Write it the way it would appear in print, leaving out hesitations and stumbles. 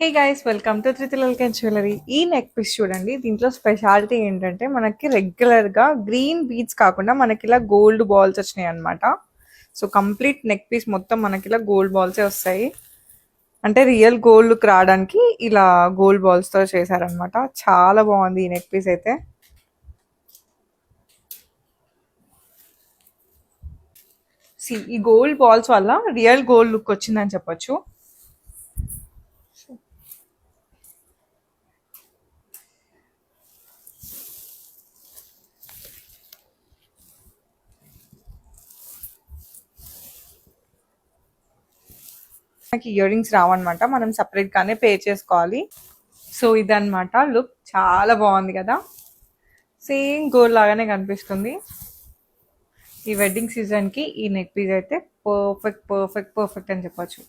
Hey guys, welcome to త్రితిలల్కన్ jewellery. ఈ neck piece చూడండి. దీంట్లో స్పెషాలిటీ ఏంటంటే మనకి రెగ్యులర్గా గ్రీన్ బీడ్స్ కాకుండా మనకి ఇలా గోల్డ్ బాల్స్ వచ్చినాయి అనమాట. సో కంప్లీట్ నెక్ పీస్ మొత్తం మనకి ఇలా గోల్డ్ బాల్సే వస్తాయి. అంటే రియల్ గోల్డ్ లుక్ రావడానికి ఇలా గోల్డ్ బాల్స్తో చేశారనమాట. చాలా బాగుంది ఈ నెక్ పీస్ అయితే. ఈ గోల్డ్ బాల్స్ వల్ల రియల్ గోల్డ్ లుక్ వచ్చిందని చెప్పొచ్చు. మనకి ఇయర్ రింగ్స్ రావన్నమాట, మనం సపరేట్ గానే పే చేసుకోవాలి. సో ఇదన్నమాట లుక్, చాలా బాగుంది కదా. సేమ్ గోల్డ్ లాగానే కనిపిస్తుంది. ఈ వెడ్డింగ్ సీజన్ కి ఈ నెక్ పీస్ అయితే పర్ఫెక్ట్ పర్ఫెక్ట్ పర్ఫెక్ట్ అని చెప్పొచ్చు.